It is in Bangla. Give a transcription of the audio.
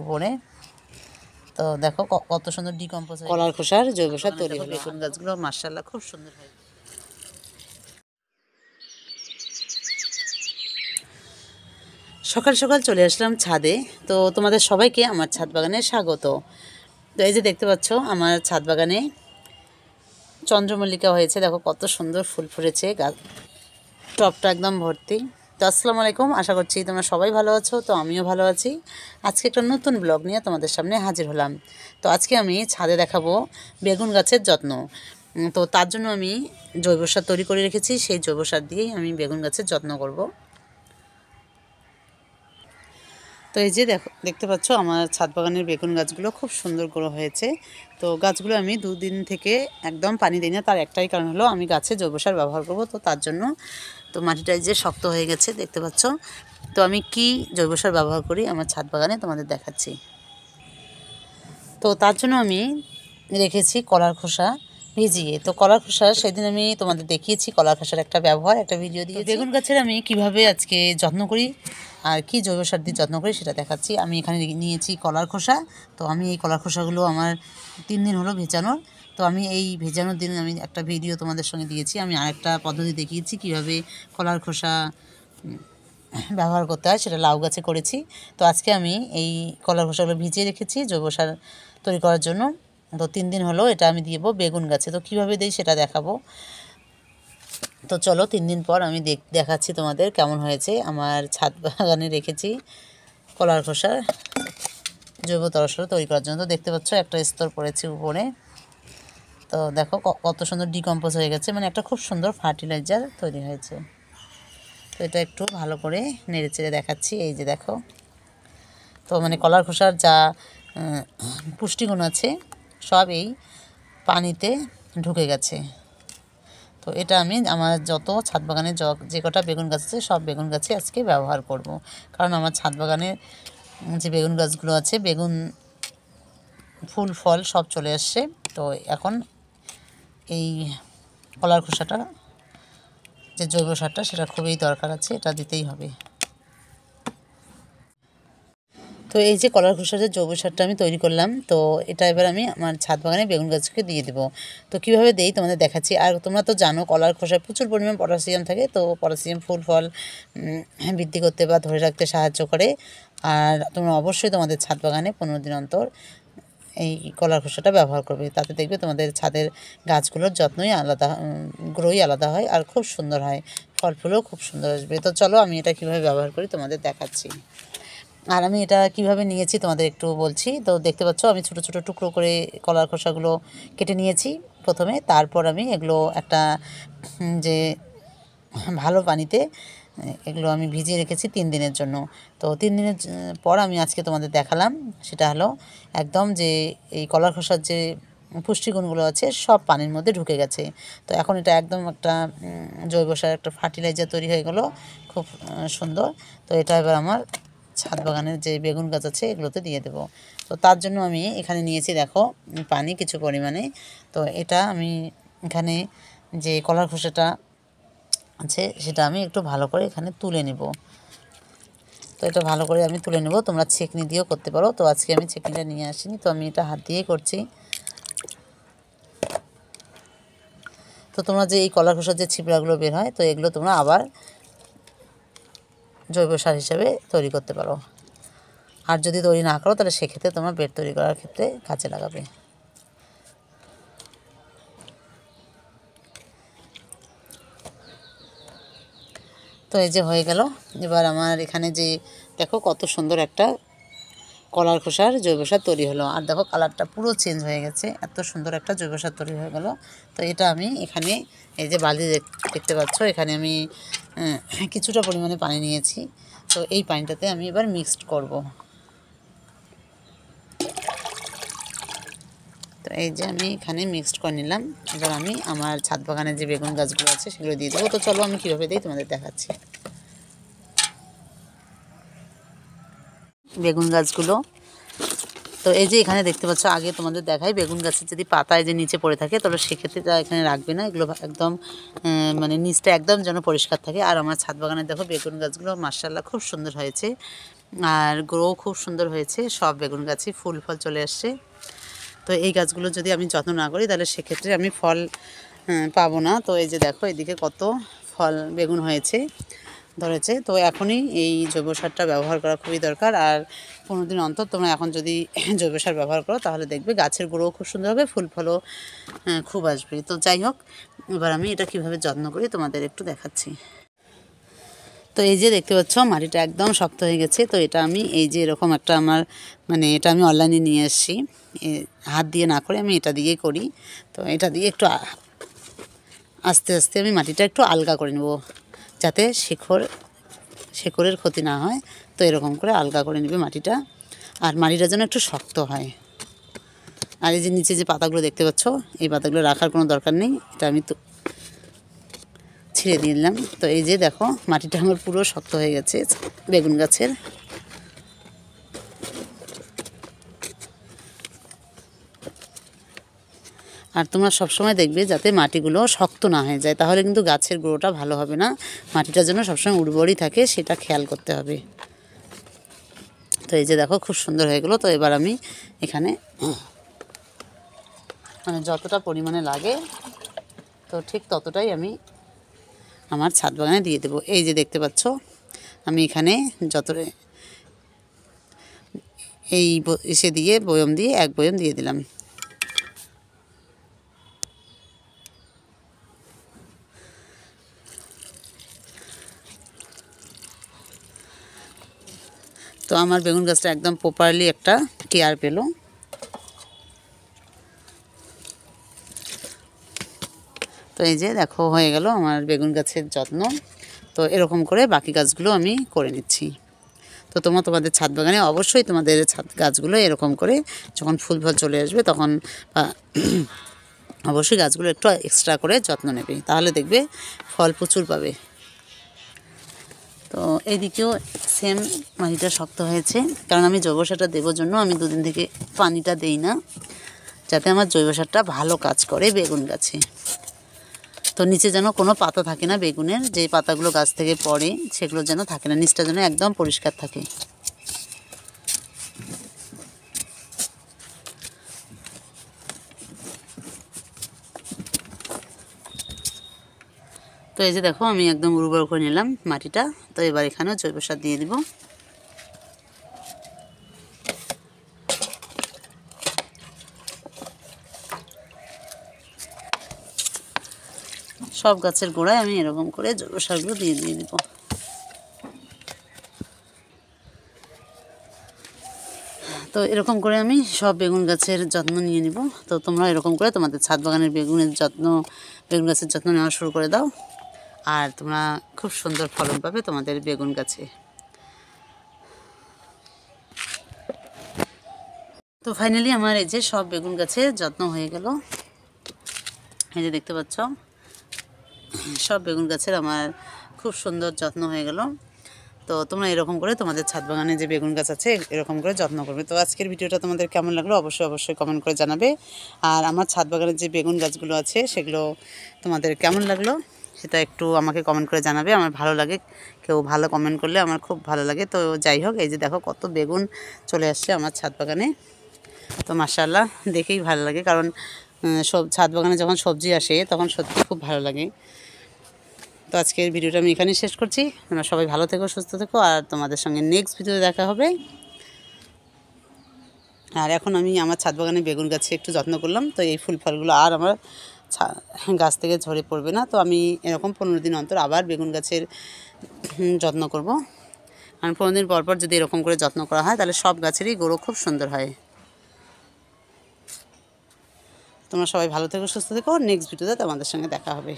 উপরে। তো দেখো কত সুন্দর ডিকম্পোজ হয়, কলার খোসার জৈব সার তৈরি হলো। বেগুন গাছগুলো মাশাআল্লাহ খুব সুন্দর হয়। সকাল সকাল চলে আসলাম ছাদে। তো তোমাদের সবাইকে আমার ছাদ বাগানে স্বাগত। তো এই যে দেখতে পাচ্ছ আমার ছাদ বাগানে চন্দ্রমল্লিকা হয়েছে, দেখো কত সুন্দর ফুল ফুটেছে, গাছ টবটা একদম ভর্তি। তো আসসালামু আলাইকুম, আশা করছি তোমরা সবাই ভালো আছো। তো আমিও ভালো আছি। আজকে একটা নতুন ব্লগ নিয়ে তোমাদের সামনে হাজির হলাম। তো আজকে আমি ছাদে দেখাবো বেগুন গাছের যত্ন। তো তার জন্য আমি জৈব সার তৈরি করে রেখেছি, সেই জৈব সার দিয়েই আমি বেগুন গাছের যত্ন করব। তো এই যে দেখতে পাচ্ছ আমার ছাদ বাগানের বেগুন গাছগুলো খুব সুন্দর গ্রো হয়েছে। তো গাছগুলো আমি দুদিন থেকে একদম পানি দিই না, তার একটাই কারণ হলো আমি গাছে জৈব সার ব্যবহার করব। তো তার জন্য তো মাটিটা যে শক্ত হয়ে গেছে দেখতে পাচ্ছ। তো আমি কি জৈব সার ব্যবহার করি আমার ছাদ বাগানে তোমাদের দেখাচ্ছি। তো তার জন্য আমি রেখেছি কলার খোসা ভিজিয়ে। তো কলার খোসা সেদিন আমি তোমাদের দেখিয়েছি, কলার খোসার একটা ব্যবহার, একটা ভিডিও দিয়ে বেগুন গাছের আমি কিভাবে আজকে যত্ন করি আর কি জৈব সার দিয়ে যত্ন করি সেটা দেখাচ্ছি। আমি এখানে নিয়েছি কলার খোসা। তো আমি এই কলার খোসাগুলো আমার 3 দিন হলো ভেজানোর। তো আমি এই ভেজানোর দিন আমি একটা ভিডিও তোমাদের সঙ্গে দিয়েছি। আমি আরেকটা পদ্ধতি দেখিয়েছি কিভাবে কলার খোসা ব্যবহার করতে হয়, সেটা লাউ গাছে করেছি। তো আজকে আমি এই কলার খোসাগুলো ভিজিয়ে রেখেছি জৈব সার তৈরি করার জন্য। তো 3 দিন হলো এটা আমি দিয়ে দেবো বেগুন গাছে। তো কীভাবে দিই সেটা দেখাবো। তো চলো 3 দিন পর আমি দেখাচ্ছি তোমাদের কেমন হয়েছে। আমার ছাদ বাগানে রেখেছি কলার খোসা জৈব তরল তৈরি করার জন্য। তো দেখতে পাচ্ছ একটা স্তর পড়েছে উপরে। তো দেখো কত সুন্দর ডিকম্পোজ হয়ে গেছে, মানে একটা খুব সুন্দর ফার্টিলাইজার তৈরি হয়েছে। তো এটা একটু ভালো করে নেড়ে চেড়ে দেখাচ্ছি। এই যে দেখো, তো মানে কলার খোসার যা পুষ্টিগুণ আছে সব এই পানিতে ঢুকে গেছে। তো এটা আমি আমার যত ছাদ বাগানে যে কটা বেগুন গাছ আছে সব বেগুন গাছে আজকে ব্যবহার করব। কারণ আমার ছাদ বাগানে যে বেগুন গাছগুলো আছে, বেগুন ফুল ফল সব চলে আসছে। তো এখন এই কলার খোসাটা যে জৈব সারটা সেটা খুবই দরকার আছে, এটা দিতেই হবে। তো এই যে কলার খোসার যে জৈব সারটা আমি তৈরি করলাম, তো এটা এবার আমি আমার ছাদ বাগানে বেগুন গাছকে দিয়ে দেবো। তো কীভাবে দেই তোমাদের দেখাচ্ছি। আর তোমরা তো জানো কলার খোসায় প্রচুর পরিমাণ পটাশিয়াম থাকে। তো পটাশিয়াম ফুল ফল বৃদ্ধি করতে বা ধরে রাখতে সাহায্য করে। আর তোমরা অবশ্যই তোমাদের ছাদ বাগানে 15 দিন অন্তর এই কলার খোসাটা ব্যবহার করবে। তাতে দেখবে তোমাদের ছাদের গাছগুলোর যত্নই আলাদা, গ্রোই আলাদা হয় আর খুব সুন্দর হয়, ফল ফুলও খুব সুন্দর আসবে। তো চলো আমি এটা কীভাবে ব্যবহার করি তোমাদের দেখাচ্ছি। আর আমি এটা কিভাবে নিয়েছি তোমাদের একটু বলছি। তো দেখতে পাচ্ছ আমি ছোটো ছোটো টুকরো করে কলার খোসাগুলো কেটে নিয়েছি প্রথমে। তারপর আমি এগুলো একটা যে ভালো পানিতে এগুলো আমি ভিজিয়ে রেখেছি 3 দিনের জন্য। তো 3 দিনের পর আমি আজকে তোমাদের দেখালাম, সেটা হলো একদম যে এই কলার খোসার যে পুষ্টিগুণগুলো আছে সব পানির মধ্যে ঢুকে গেছে। তো এখন এটা একদম একটা জৈব সার, একটা ফার্টিলাইজার তৈরি হয়ে গেলো, খুব সুন্দর। তো এটা এবার আমার ছাদ বাগানের যে বেগুন গাছ আছে এগুলোতে দিয়ে দেবো। তো তার জন্য আমি এখানে নিয়েছি দেখো পানি কিছু পরিমাণে। তো এটা আমি এখানে যে কলার খোসাটা আছে সেটা আমি একটু ভালো করে এখানে তুলে নেব। তো এটা ভালো করে আমি তুলে নেব, তোমরা ছেঁকনি দিয়েও করতে পারো। তো আজকে আমি ছেঁকনিটা নিয়ে আসিনি, তো আমি এটা হাত দিয়েই করছি। তো তোমরা যে এই কলার খোসার যে ছিবড়াগুলো বের হয়, তো এগুলো তোমরা আবার জৈব সার হিসাবে তৈরি করতে পারো। আর যদি তৈরি না করো তাহলে সেক্ষেত্রে তোমরা বেড তৈরি করার ক্ষেত্রে কাজে লাগাবে। তো এই যে হয়ে গেল। এবার আমার এখানে যে দেখো কত সুন্দর একটা কলার খোসার জৈব সার তৈরি হলো। আর দেখো কালারটা পুরো চেঞ্জ হয়ে গেছে, এত সুন্দর একটা জৈব সার তৈরি হয়ে গেল। তো এটা আমি এখানে এই যে বালতি দেখতে পাচ্ছ, এখানে আমি কিছুটা পরিমাণে পানি নিয়েছি। তো এই পানিটাতে আমি এবার মিক্সড করব। তো এই যে আমি এখানে মিক্সড করে নিলাম। এবার আমি আমার ছাদ বাগানে যে বেগুন গাছগুলো আছে সেগুলো দিয়ে দেবো। তো চলো আমি কীভাবে দিই তোমাদের দেখাচ্ছি। বেগুন গাছগুলো তো এই যে এখানে দেখতে পাচ্ছ, আগে তোমাদের দেখাই বেগুন গাছের যদি পাতায় যে নিচে পড়ে থাকে তাহলে সেক্ষেত্রে তা এখানে রাখবে না। এগুলো একদম মানে নিচটা একদম যেন পরিষ্কার থাকে। আর আমার ছাদ বাগানে দেখো বেগুন গাছগুলো মাশাআল্লাহ খুব সুন্দর হয়েছে। আর গ্রো খুব সুন্দর হয়েছে, সব বেগুন গাছই ফুল ফল চলে আসছে। তো এই গাছগুলো যদি আমি যত্ন না করি তাহলে সেক্ষেত্রে আমি ফল পাবো না। তো এই যে দেখো এদিকে কত ফল বেগুন ধরেছে। তো এখনই এই জৈব সারটা ব্যবহার করা খুবই দরকার। আর 15 দিন অন্তর তোমরা এখন যদি জৈব সার ব্যবহার করো তাহলে দেখবে গাছের গ্রো খুব সুন্দর হবে, ফুল ফলও খুব আসবে। তো যাই হোক, এবার আমি এটা কীভাবে যত্ন করি তোমাদের একটু দেখাচ্ছি। তো এই যে দেখতে পাচ্ছ মাটিটা একদম শক্ত হয়ে গেছে। তো এটা আমি এই যে এরকম একটা আমার এটা আমি অনলাইনে নিয়ে এসেছি, হাত দিয়ে না করে আমি এটা দিয়েই করি। তো এটা দিয়ে একটু আস্তে আস্তে আমি মাটিটা একটু আলগা করে নেব, যাতে শেকড়ের ক্ষতি না হয়। তো এরকম করে আলগা করে নেবে মাটিটা, আর মাটিটা যেন একটু শক্ত হয়। আর এই যে নিচে যে পাতাগুলো দেখতে পাচ্ছ, এই পাতাগুলো রাখার কোনো দরকার নেই, এটা আমি তো ছিঁড়ে দিলাম। তো এই যে দেখো মাটিটা আমার পুরো শক্ত হয়ে গেছে বেগুন গাছের। আর তোমরা সবসময় দেখবে যাতে মাটিগুলো শক্ত না হয়ে যায়, তাহলে কিন্তু গাছের গ্রোটা ভালো হবে না। মাটিটা যেন সবসময় উর্বরই থাকে সেটা খেয়াল করতে হবে। তো এই যে দেখো খুব সুন্দর হয়ে গেলো। তো এবার আমি এখানে যতটা পরিমাণে লাগে তো ঠিক ততটাই আমি আমার ছাদ বাগানে দিয়ে দেবো। এই যে দেখতে পাচ্ছ আমি এখানে এই এসে দিয়ে বয়ম দিয়ে 1 বয়ম দিয়ে দিলাম। তো আমার বেগুন গাছটা একদম প্রপারলি একটা কেয়ার পেল। তো এই যে দেখো হয়ে গেল আমার বেগুন গাছের যত্ন। তো এরকম করে বাকি গাছগুলো আমি করে নিচ্ছি। তো তোমাদের ছাদ বাগানে অবশ্যই তোমাদের ছাদ গাছগুলো এরকম করে যখন ফুল ফল চলে আসবে তখন অবশ্যই গাছগুলো একটু এক্সট্রা করে যত্ন নেবে, তাহলে দেখবে ফল প্রচুর পাবে। তো এইদিকেও সেম মাটিটা শক্ত হয়েছে, কারণ আমি জৈব সারটা দেওয়ার জন্য আমি 2 দিন থেকে পানিটা দেই না, যাতে আমার জৈব সারটা ভালো কাজ করে বেগুন গাছে। তো নিচে যেন কোনো পাতা থাকে না বেগুনের, যে পাতাগুলো গাছ থেকে পড়ে সেগুলো যেন থাকে না, নিচটা যেন একদম পরিষ্কার থাকে। তো এই যে দেখো আমি একদম উর্বর করে নিলাম মাটিটা। তো এবার এখানেও জৈব সার দিয়ে দিব। সব গাছের গোড়ায় আমি এরকম করে জৈব সারগুলো দিয়ে দিব। তো এরকম করে আমি সব বেগুন গাছের যত্ন নিয়ে নিব। তো তোমরা এরকম করে তোমাদের ছাদ বাগানের বেগুন গাছের যত্ন নেওয়া শুরু করে দাও, আর তোমরা খুব সুন্দর ফলন পাবে তোমাদের বেগুন গাছে। তো ফাইনালি আমার এই যে সব বেগুন গাছের যত্ন হয়ে গেল। এই যে দেখতে পাচ্ছ সব বেগুন গাছের আমার খুব সুন্দর যত্ন হয়ে গেল। তো তোমরা এরকম করে তোমাদের ছাদ বাগানে যে বেগুন গাছ আছে এরকম করে যত্ন করবে। তো আজকের ভিডিওটা তোমাদের কেমন লাগলো অবশ্যই কমেন্ট করে জানাবে। আর আমার ছাদ বাগানের যে বেগুন গাছগুলো আছে সেগুলো তোমাদের কেমন লাগলো সেটা একটু আমাকে কমেন্ট করে জানাবে। আমার ভালো লাগে, কেউ ভালো কমেন্ট করলে আমার খুব ভালো লাগে। তো যাই হোক, এই যে দেখো কত বেগুন চলে আসছে আমার ছাদ বাগানে। তো মাশাআল্লাহ দেখেই ভালো লাগে, কারণ সব ছাদ বাগানে যখন সবজি আসে তখন সত্যি খুব ভালো লাগে। তো আজকের ভিডিওটা আমি এখানেই শেষ করছি। তোমরা সবাই ভালো থেকো, সুস্থ থেকো, আর তোমাদের সঙ্গে নেক্সট ভিডিওতে দেখা হবে। আর এখন আমি আমার ছাদ বাগানে বেগুন গাছে একটু যত্ন করলাম, তো এই ফুল ফলগুলো আর আমার গাছ থেকে ঝরে পড়বে না। তো আমি এরকম 15 দিন অন্তর আবার বেগুন গাছের যত্ন করব। আর 15 দিন পর যদি এরকম করে যত্ন করা হয় তাহলে সব গাছেরই গ্রো খুব সুন্দর হয়। তোমরা সবাই ভালো থেকো, সুস্থ থেকো। নেক্সট ভিডিওতে তোমাদের সঙ্গে দেখা হবে।